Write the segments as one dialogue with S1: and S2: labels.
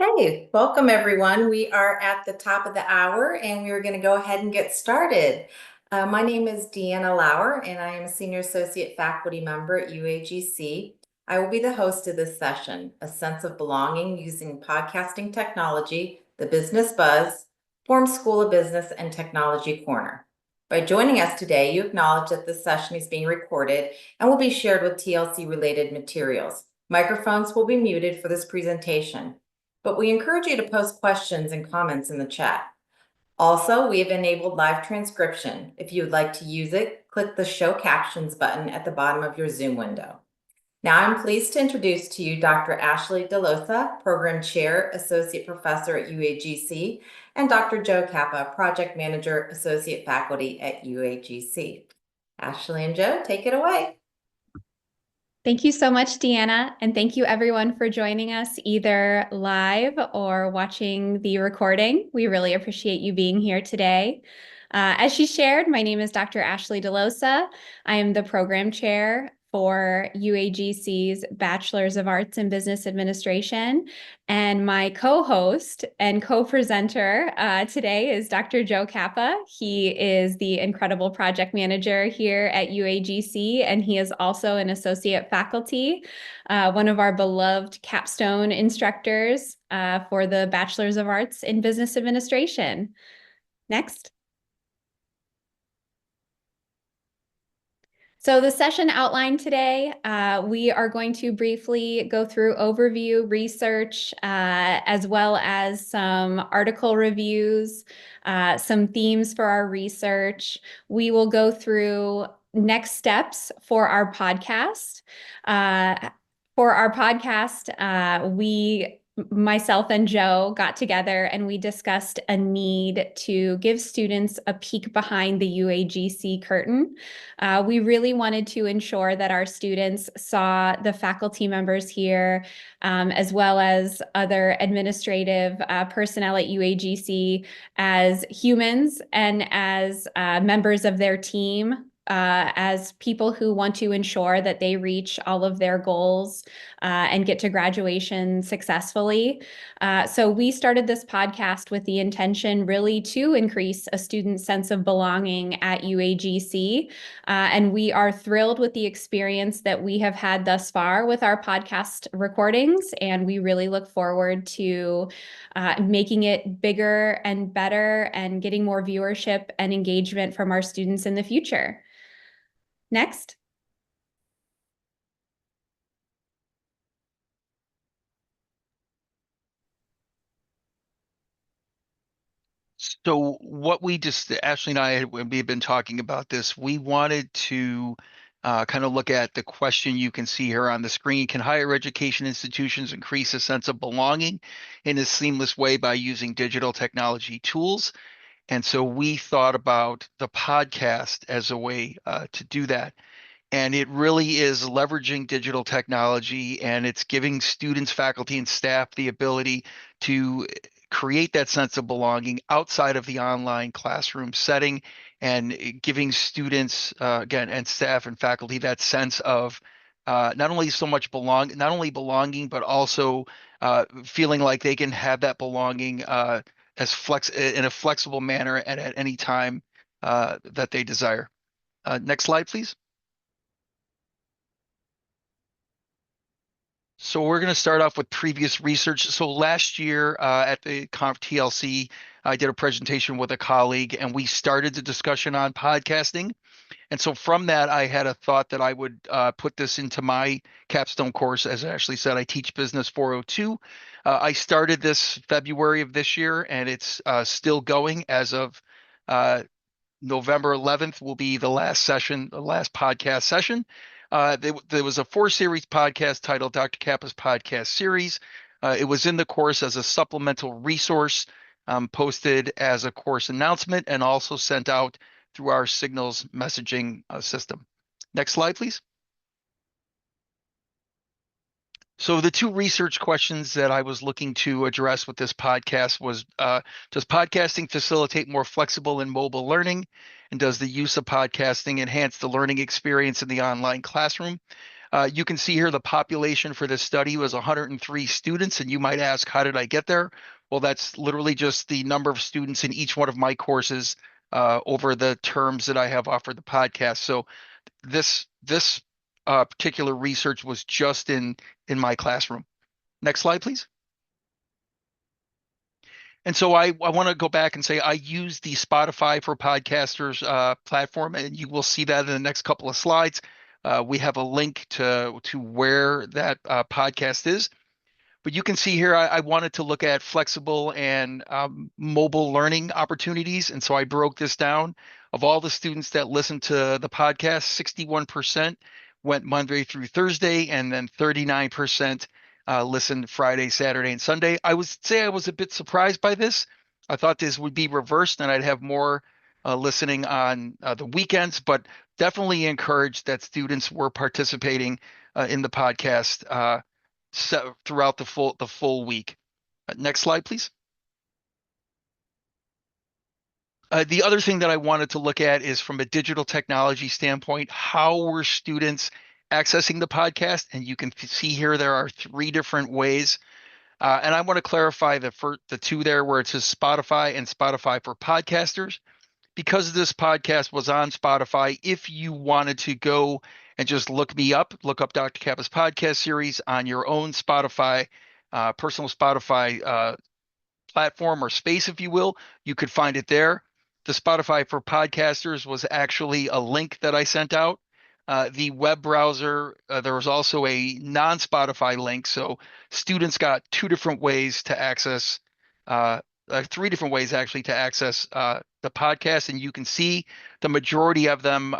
S1: Hey, welcome everyone. We are at the top of the hour and we are going to go ahead and get started. My name is Deanna Lauer and I am a Senior Associate Faculty Member at UAGC. I will be the host of this session, A Sense of Belonging Using Podcasting Technology, the Business Buzz, Form School of Business and Technology Corner. By joining us today, you acknowledge that this session is being recorded and will be shared with TLC-related materials. Microphones will be muted for this presentation, but we encourage you to post questions and comments in the chat. Also, we have enabled live transcription. If you would like to use it, click the Show Captions button at the bottom of your Zoom window. Now I'm pleased to introduce to you Dr. Ashley DeLosa, Program Chair, Associate Professor at UAGC, and Dr. Joe Kappa, Project Manager, Associate Faculty at UAGC. Ashley and Joe, take it away.
S2: Thank you so much, Deanna, and thank you everyone for joining us either live or watching the recording. We really appreciate you being here today. As she shared, my name is Dr. Ashley DeLosa. I am the program chair for UAGC's Bachelor's of Arts in Business Administration. And my co-host and co-presenter today is Dr. Joe Kappa. He is the incredible project manager here at UAGC, and he is also an associate faculty, one of our beloved capstone instructors for the Bachelor's of Arts in Business Administration. Next. So the session outline today, we are going to briefly go through overview research, as well as some article reviews, some themes for our research. We will go through next steps for our podcast. Myself and Joe got together and we discussed a need to give students a peek behind the UAGC curtain. We really wanted to ensure that our students saw the faculty members here, as well as other administrative personnel at UAGC as humans and as members of their team, as people who want to ensure that they reach all of their goals and get to graduation successfully. So we started this podcast with the intention really to increase a student's sense of belonging at UAGC. And we are thrilled with the experience that we have had thus far with our podcast recordings. And we really look forward to making it bigger and better and getting more viewership and engagement from our students in the future. Next.
S3: So what Ashley and I, when we've been talking about this, we wanted to kind of look at the question you can see here on the screen. Can higher education institutions increase a sense of belonging in a seamless way by using digital technology tools? And so we thought about the podcast as a way to do that. And it really is leveraging digital technology, and it's giving students, faculty, and staff the ability to create that sense of belonging outside of the online classroom setting, and giving students, again, and staff and faculty that sense of not only belonging, but also feeling like they can have that belonging in a flexible manner and at any time that they desire. Next slide, please. So we're going to start off with previous research. So last year at the Conf TLC, I did a presentation with a colleague and we started the discussion on podcasting. And so from that, I had a thought that I would put this into my capstone course. As Ashley said, I teach Business 402. I started this February of this year, and it's still going as of November 11th will be the last session, the last podcast session. There was a 4-series podcast titled Dr. Kappa's Podcast Series. It was in the course as a supplemental resource, posted as a course announcement, and also sent out through our Signals messaging system. Next slide, please. So the two research questions that I was looking to address with this podcast was, does podcasting facilitate more flexible and mobile learning? And does the use of podcasting enhance the learning experience in the online classroom? You can see here the population for this study was 103 students, and you might ask, how did I get there? Well, that's literally just the number of students in each one of my courses over the terms that I have offered the podcast. So this particular research was just in my classroom. Next slide, please. And so I want to go back and say I use the Spotify for Podcasters platform, and you will see that in the next couple of slides. We have a link to where that podcast is. But you can see here, I wanted to look at flexible and mobile learning opportunities. And so I broke this down. Of all the students that listened to the podcast, 61% went Monday through Thursday, and then 39% listened Friday, Saturday, and Sunday. I would say I was a bit surprised by this. I thought this would be reversed and I'd have more listening on the weekends, but definitely encouraged that students were participating in the podcast throughout the full week. Next slide, please. The other thing that I wanted to look at is from a digital technology standpoint, how were students accessing the podcast? And you can see here there are 3 different ways. And I want to clarify the 2 there where it says Spotify and Spotify for Podcasters. Because this podcast was on Spotify, if you wanted to go and just look me up, look up Dr. Kappa's podcast series on your own Spotify, personal Spotify platform or space, if you will, you could find it there. The Spotify for Podcasters was actually a link that I sent out. The web browser, there was also a non-Spotify link. So students got 2 different ways to access 3 different ways actually to access the podcast, and you can see the majority of them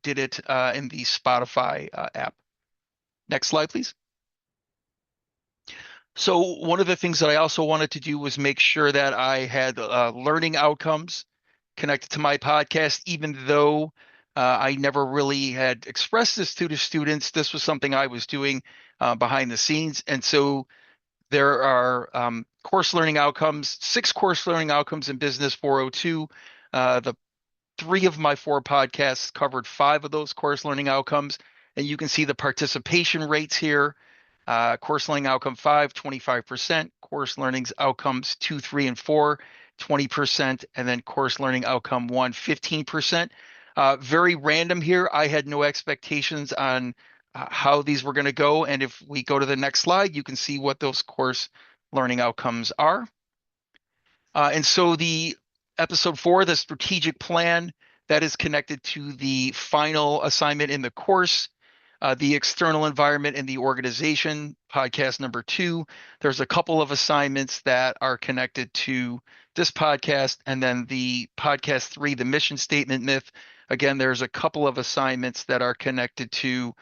S3: did it in the Spotify app. Next slide, please. So one of the things that I also wanted to do was make sure that I had learning outcomes connected to my podcast, even though I never really had expressed this to the students. This was something I was doing behind the scenes, and so there are course learning outcomes, 6 course learning outcomes in Business 402. The 3 of my 4 podcasts covered 5 of those course learning outcomes. And you can see the participation rates here. Course learning outcome 5, 25%. Course learning outcomes 2, 3, and 4, 20%. And then course learning outcome 1, 15%. Very random here. I had no expectations on how these were going to go. And if we go to the next slide, you can see what those course learning outcomes are. And so the episode 4, the strategic plan, that is connected to the final assignment in the course. The external environment and the organization, podcast number 2. There's a couple of assignments that are connected to this podcast. And then the podcast 3, the mission statement myth. Again, there's a couple of assignments that are connected to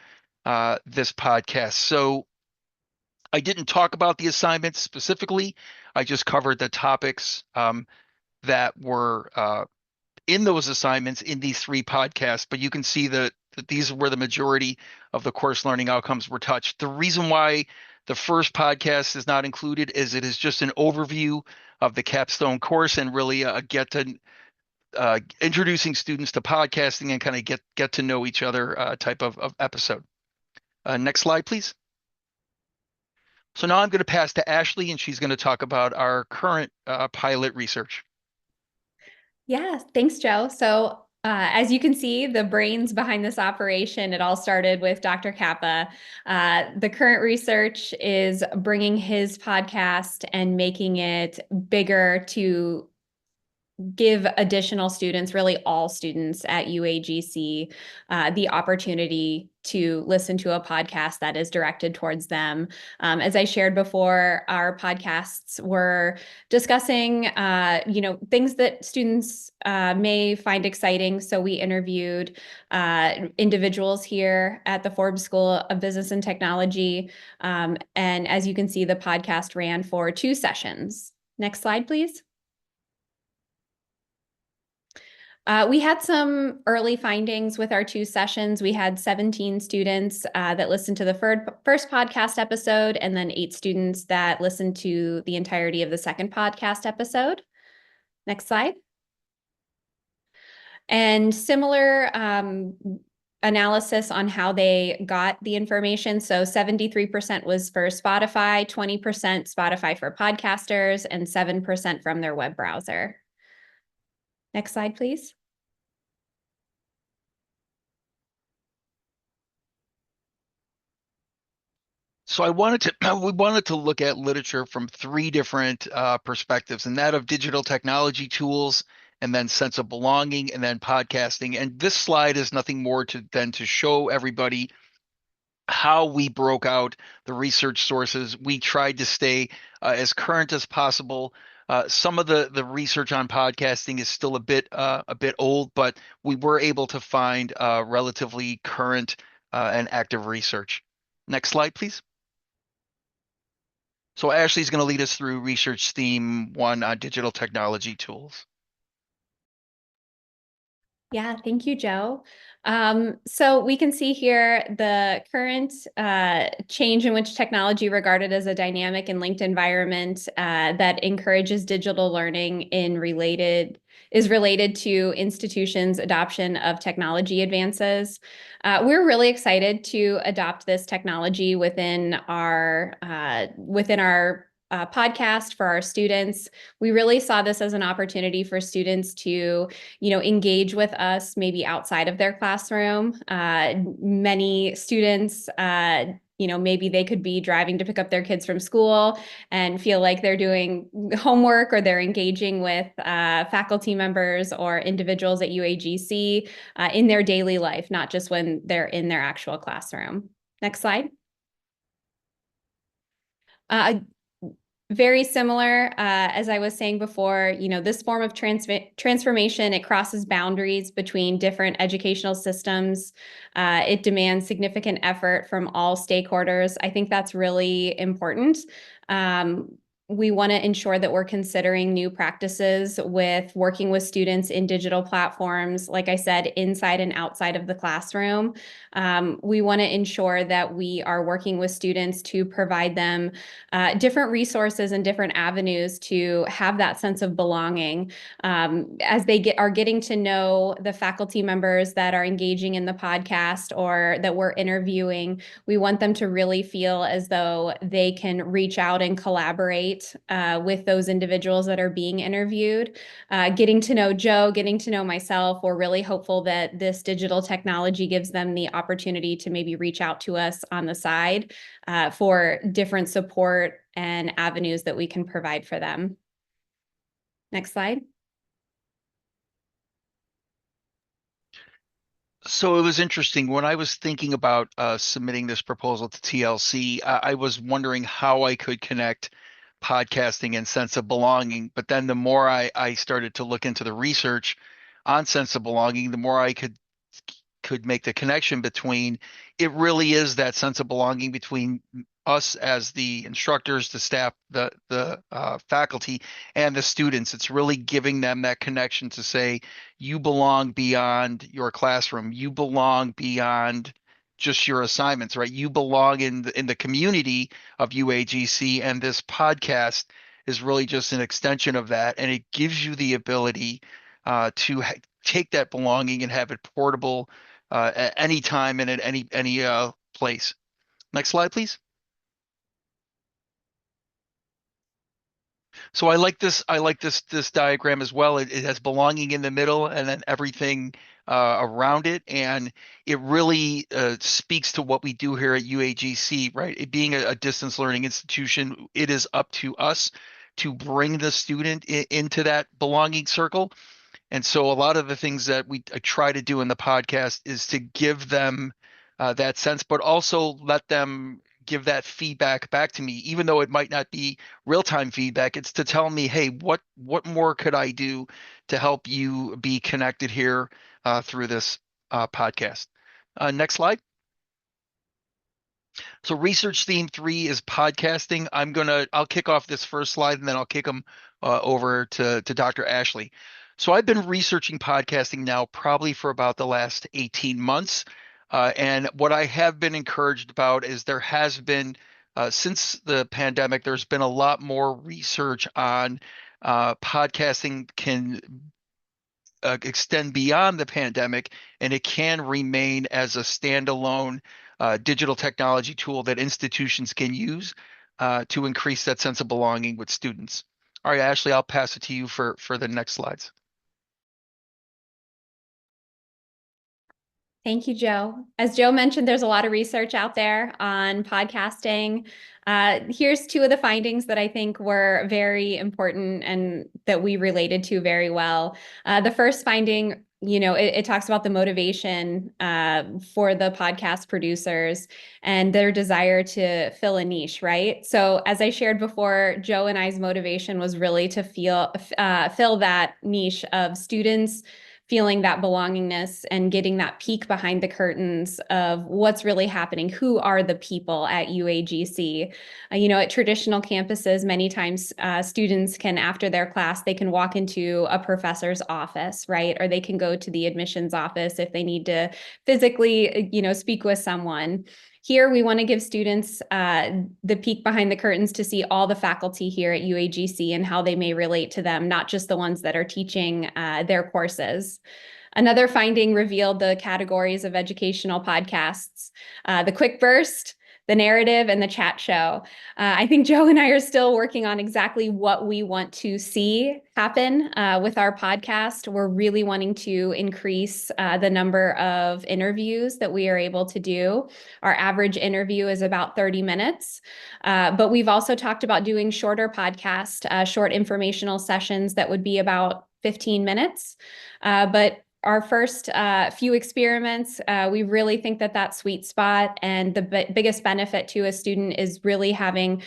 S3: this podcast. So I didn't talk about the assignments specifically. I just covered the topics that were in those assignments in these 3 podcasts, but you can see that these were the majority of the course learning outcomes were touched. The reason why the first podcast is not included is it is just an overview of the capstone course and really get to introducing students to podcasting and kind of get to know each other type of episode. Next slide, please. So now I'm going to pass to Ashley, and she's going to talk about our current pilot research.
S2: Yeah, thanks, Joe. So as you can see, the brains behind this operation, it all started with Dr. Kappa. The current research is bringing his podcast and making it bigger to give additional students, really all students at UAGC, the opportunity to listen to a podcast that is directed towards them. As I shared before, our podcasts were discussing, things that students may find exciting. So we interviewed individuals here at the Forbes School of Business and Technology. And as you can see, the podcast ran for 2 sessions. Next slide, please. We had some early findings with our 2 sessions. We had 17 students that listened to the first podcast episode, and then 8 students that listened to the entirety of the second podcast episode. Next slide. And similar analysis on how they got the information. So 73% was for Spotify, 20% Spotify for podcasters, and 7% from their web browser. Next slide, please.
S3: So we wanted to look at literature from three different perspectives, and that of digital technology tools, and then sense of belonging, and then podcasting. And this slide is nothing more than to show everybody how we broke out the research sources. We tried to stay as current as possible. Some of the research on podcasting is still a bit old, but we were able to find relatively current and active research. Next slide, please. So Ashley's going to lead us through research theme 1 on digital technology tools.
S2: Yeah, thank you, Joe. So we can see here the current change in which technology regarded as a dynamic and linked environment that encourages digital learning is related to institutions' adoption of technology advances. We're really excited to adopt this technology within our podcast for our students. We really saw this as an opportunity for students to, engage with us maybe outside of their classroom. Many students, maybe they could be driving to pick up their kids from school and feel like they're doing homework or they're engaging with faculty members or individuals at UAGC in their daily life, not just when they're in their actual classroom. Next slide. Very similar, as I was saying before, this form of transformation, it crosses boundaries between different educational systems. It demands significant effort from all stakeholders. I think that's really important. We want to ensure that we're considering new practices with working with students in digital platforms, like I said, inside and outside of the classroom. We want to ensure that we are working with students to provide them different resources and different avenues to have that sense of belonging. As they are getting to know the faculty members that are engaging in the podcast or that we're interviewing, we want them to really feel as though they can reach out and collaborate with those individuals that are being interviewed. Getting to know Joe, getting to know myself, we're really hopeful that this digital technology gives them the opportunity to maybe reach out to us on the side for different support and avenues that we can provide for them. Next slide.
S3: So it was interesting when I was thinking about submitting this proposal to TLC. I was wondering how I could connect podcasting and sense of belonging. But then the more I started to look into the research on sense of belonging, the more I could make the connection between it really is that sense of belonging between us as the instructors, the staff, the faculty, and the students. It's really giving them that connection to say, you belong beyond your classroom. You belong beyond just your assignments, right? You belong in the community of UAGC, and this podcast is really just an extension of that, and it gives you the ability to take that belonging and have it portable at any time and at any place. Next slide, please. So I like this diagram as well. It has belonging in the middle and then everything around it, and it really speaks to what we do here at UAGC, right? It being a distance learning institution, it is up to us to bring the student into that belonging circle. And so a lot of the things that I try to do in the podcast is to give them that sense, but also let them give that feedback back to me, even though it might not be real-time feedback. It's to tell me, hey, what more could I do to help you be connected here through this podcast? Next slide. So research theme 3 is podcasting. I'll kick off this first slide and then I'll kick them over to Dr. Ashley. So I've been researching podcasting now probably for about the last 18 months. And what I have been encouraged about is there has been, since the pandemic, there's been a lot more research on podcasting can extend beyond the pandemic, and it can remain as a standalone digital technology tool that institutions can use to increase that sense of belonging with students. All right, Ashley, I'll pass it to you for the next slides.
S2: Thank you, Joe. As Joe mentioned, there's a lot of research out there on podcasting. Here's two of the findings that I think were very important and that we related to very well. The first finding, it talks about the motivation for the podcast producers and their desire to fill a niche, right? So as I shared before, Joe and I's motivation was really to fill that niche of students feeling that belongingness and getting that peek behind the curtains of what's really happening. Who are the people at UAGC? At traditional campuses, many times students can, after their class, they can walk into a professor's office, right? Or they can go to the admissions office if they need to physically, speak with someone. Here, we want to give students the peek behind the curtains to see all the faculty here at UAGC and how they may relate to them, not just the ones that are teaching their courses. Another finding revealed the categories of educational podcasts, the quick burst, the narrative, and the chat show. I think Joe and I are still working on exactly what we want to see happen with our podcast. We're really wanting to increase the number of interviews that we are able to do. Our average interview is about 30 minutes, but we've also talked about doing shorter podcast, short informational sessions that would be about 15 minutes. But our first few experiments, we really think that sweet spot and the biggest benefit to a student is really having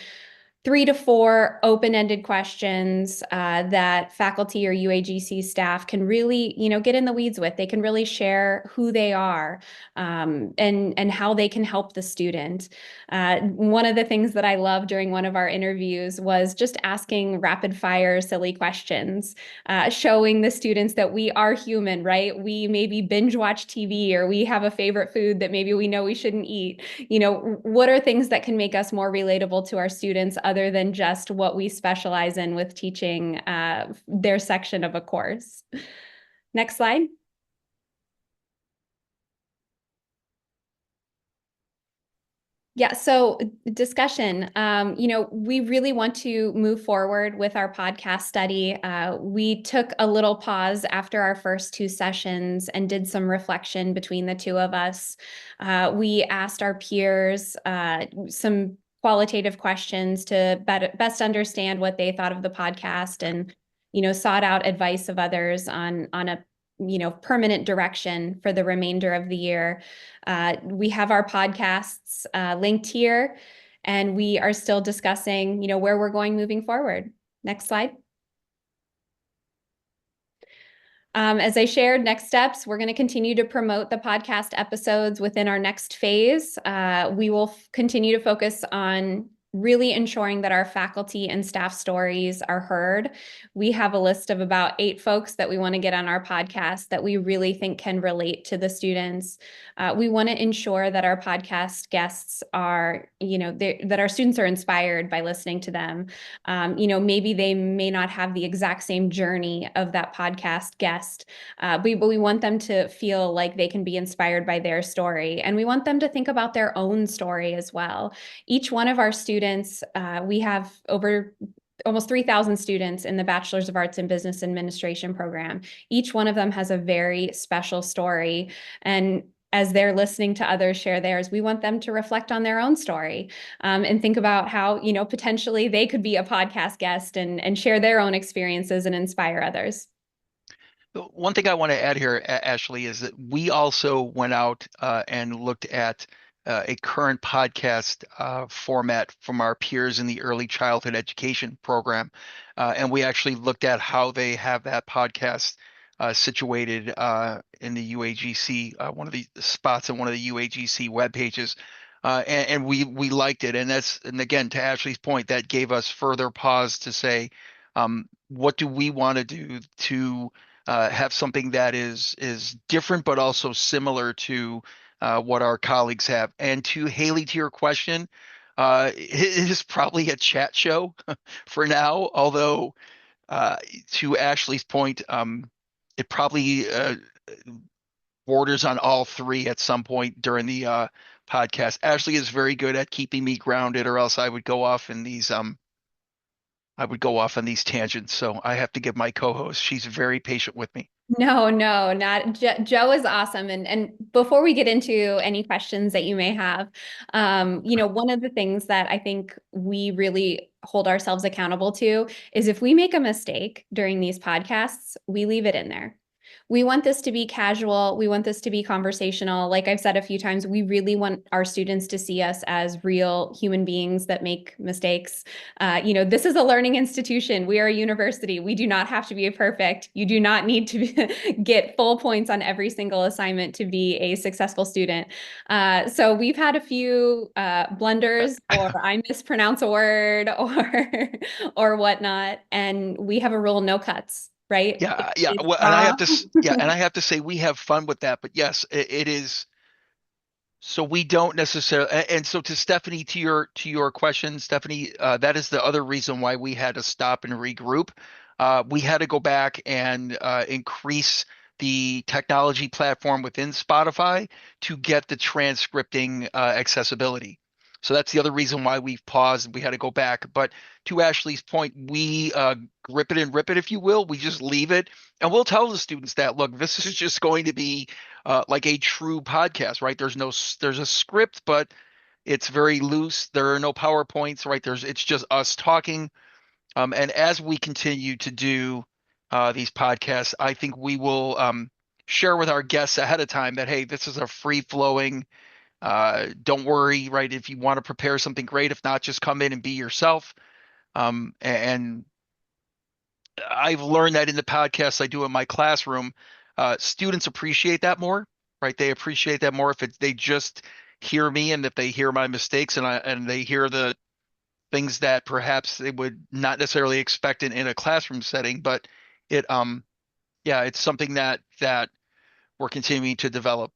S2: 3 to 4 open-ended questions that faculty or UAGC staff can really, get in the weeds with. They can really share who they are and how they can help the student. One of the things that I loved during one of our interviews was just asking rapid-fire, silly questions, showing the students that we are human, right? We maybe binge watch TV or we have a favorite food that maybe we know we shouldn't eat. What are things that can make us more relatable to our students other than just what we specialize in with teaching their section of a course. Next slide. Yeah, so discussion. We really want to move forward with our podcast study. We took a little pause after our first 2 sessions and did some reflection between the two of us. We asked our peers some qualitative questions to best understand what they thought of the podcast and, sought out advice of others on a permanent direction for the remainder of the year. We have our podcasts linked here, and we are still discussing, where we're going moving forward. Next slide. As I shared, next steps, we're going to continue to promote the podcast episodes within our next phase. We will continue to focus on really ensuring that our faculty and staff stories are heard. We have a list of about 8 folks that we want to get on our podcast that we really think can relate to the students. We want to ensure that our podcast guests are, that our students are inspired by listening to them. Maybe they may not have the exact same journey of that podcast guest, but we want them to feel like they can be inspired by their story. And we want them to think about their own story as well. Each one of our students, we have over almost 3,000 students in the Bachelor's of Arts in Business Administration program. Each one of them has a very special story. And as they're listening to others share theirs, we want them to reflect on their own story and think about how, potentially they could be a podcast guest and share their own experiences and inspire others.
S3: One thing I want to add here, Ashley, is that we also went out and looked at a current podcast format from our peers in the early childhood education program. And we actually looked at how they have that podcast situated in the UAGC, one of the spots on one of the UAGC web pages. And we liked it. And again, to Ashley's point, that gave us further pause to say, what do we want to do to have something that is different, but also similar to what our colleagues have. And to Haley, to your question, it is probably a chat show for now, although to Ashley's point, it probably borders on all three at some point during the podcast. Ashley is very good at keeping me grounded, or else I would go off in these I would go off on these tangents. So I have to give my co-host. She's very patient with me.
S2: No, no, not Joe is awesome. And before we get into any questions that you may have, one of the things that I think we really hold ourselves accountable to is if we make a mistake during these podcasts, we leave it in there. We want this to be casual. We want this to be conversational. Like I've said a few times, we really want our students to see us as real human beings that make mistakes. This is a learning institution. We are a university. We do not have to be perfect. You do not need to get full points on every single assignment to be a successful student. So we've had a few blunders, or I mispronounce a word, or whatnot, and we have a rule: no cuts. Right?
S3: Yeah, yeah.
S2: It's
S3: Well, and I
S2: raw.
S3: have to, and I have to say we have fun with that. But yes, it is. So we don't necessarily, and so to Stephanie, to your question, Stephanie, that is the other reason why we had to stop and regroup. We had to go back and increase the technology platform within Spotify to get the transcripting accessibility. So that's the other reason why we've paused. We had to go back. But to Ashley's point, we grip it and rip it, if you will. We just leave it, and we'll tell the students that, look, this is just going to be like a true podcast, right? There's a script, but it's very loose. There are no PowerPoints, right? It's just us talking. And as we continue to do these podcasts, I think we will share with our guests ahead of time that, hey, this is a free flowing. Don't worry, right? If you want to prepare something great, if not, just come in and be yourself. And I've learned that in the podcasts I do in my classroom, students appreciate that more, right? They appreciate that more if they just hear me, and if they hear my mistakes, and they hear the things that perhaps they would not necessarily expect in a classroom setting. But it yeah, it's something that we're continuing to develop.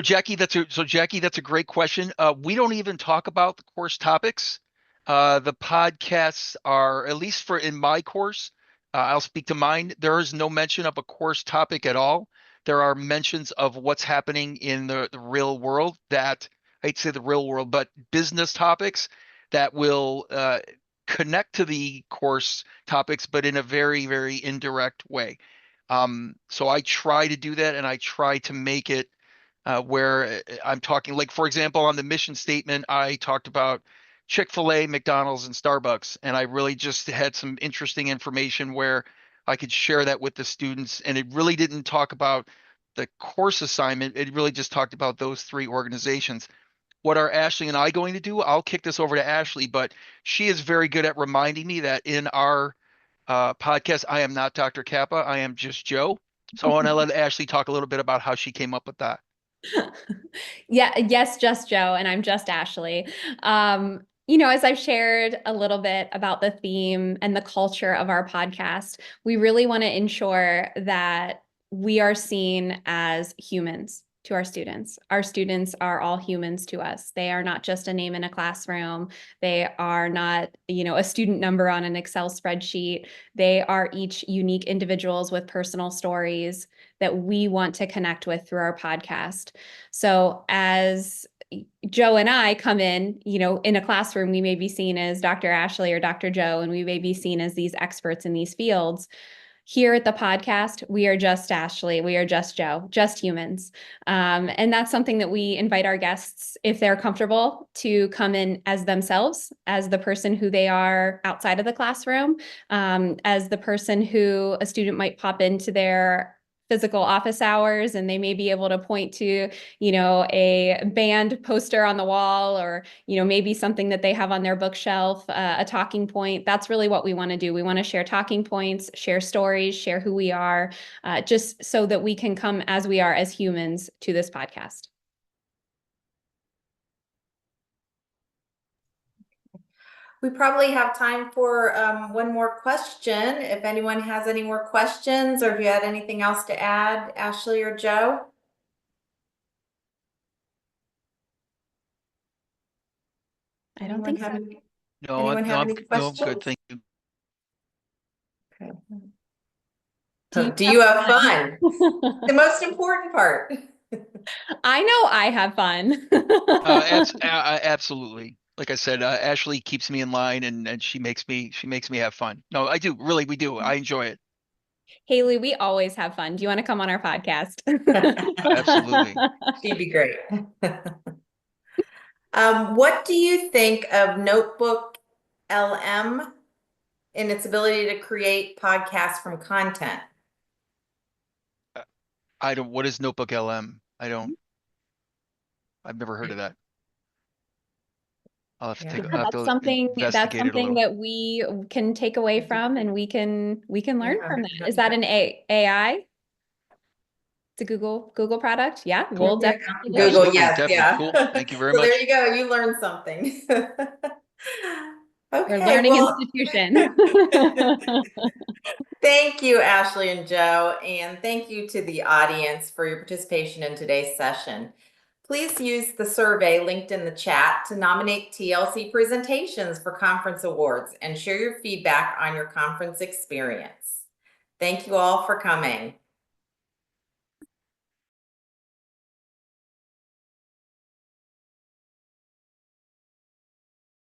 S3: Jackie, that's a great question. We don't even talk about the course topics. The podcasts are, at least for in my course, I'll speak to mine. There is no mention of a course topic at all. There are mentions of what's happening in the real world, that I hate to say the real world, but business topics that will connect to the course topics, but in a very, very indirect way. So I try to do that, and I try to make it where I'm talking, like, for example, on the mission statement, I talked about Chick-fil-A, McDonald's, and Starbucks, and I really just had some interesting information where I could share that with the students. And it really didn't talk about the course assignment. It really just talked about those three organizations. What are Ashley and I going to do? I'll kick this over to Ashley, but she is very good at reminding me that in our podcast, I am not Dr. Kappa. I am just Joe. So I want to let Ashley talk a little bit about how she came up with that.
S2: Yeah, yes, just Joe, and I'm just Ashley. As I've shared a little bit about the theme and the culture of our podcast, we really want to ensure that we are seen as humans to our students. Our students are all humans to us. They are not just a name in a classroom. They are not, a student number on an Excel spreadsheet. They are each unique individuals with personal stories that we want to connect with through our podcast. So as Joe and I come in a classroom, we may be seen as Dr. Ashley or Dr. Joe, and we may be seen as these experts in these fields. Here at the podcast, we are just Ashley, we are just Joe, just humans. And that's something that we invite our guests, if they're comfortable, to come in as themselves, as the person who they are outside of the classroom, as the person who a student might pop into their physical office hours, and they may be able to point to, a band poster on the wall, or, maybe something that they have on their bookshelf, a talking point. That's really what we want to do. We want to share talking points, share stories, share who we are, just so that we can come as we are as humans to this podcast.
S1: We probably have time for one more question. If anyone has any more questions, or if you had anything else to add, Ashley or Joe?
S2: I don't think so.
S3: No,
S1: Anyone have any
S3: no, I'm good.
S1: questions?
S3: Thank you.
S1: Okay.
S2: Do
S1: Do you have fun? The most important part.
S2: I know I have fun.
S3: Absolutely. Like I said, Ashley keeps me in line and she makes me have fun. No, I do. Really, we do. I enjoy it.
S2: Haley, we always have fun. Do you want to come on our podcast?
S3: Absolutely.
S1: She'd be great. What do you think of Notebook LM and its ability to create podcasts from content?
S3: I don't, what is Notebook LM? I've never heard of that. I'll have to
S1: Yeah.
S3: I'll have
S2: That's
S3: to
S2: that's
S3: investigate it a
S2: something
S3: little.
S2: that we can take away from and we can learn
S1: Yeah.
S2: from that. Is that an AI? It's a Google product? Yeah, we'll
S1: Yeah.
S2: definitely look into
S1: Google,
S3: Absolutely,
S1: yes,
S3: definitely.
S1: yeah.
S3: Cool. Thank you very
S1: So there
S3: much.
S1: you go. You learned something.
S2: We're
S1: Okay,
S2: learning
S1: well,
S2: institution.
S1: thank you, Ashley and Joe, and thank you to the audience for your participation in today's session. Please use the survey linked in the chat to nominate TLC presentations for conference awards and share your feedback on your conference experience. Thank you all for coming.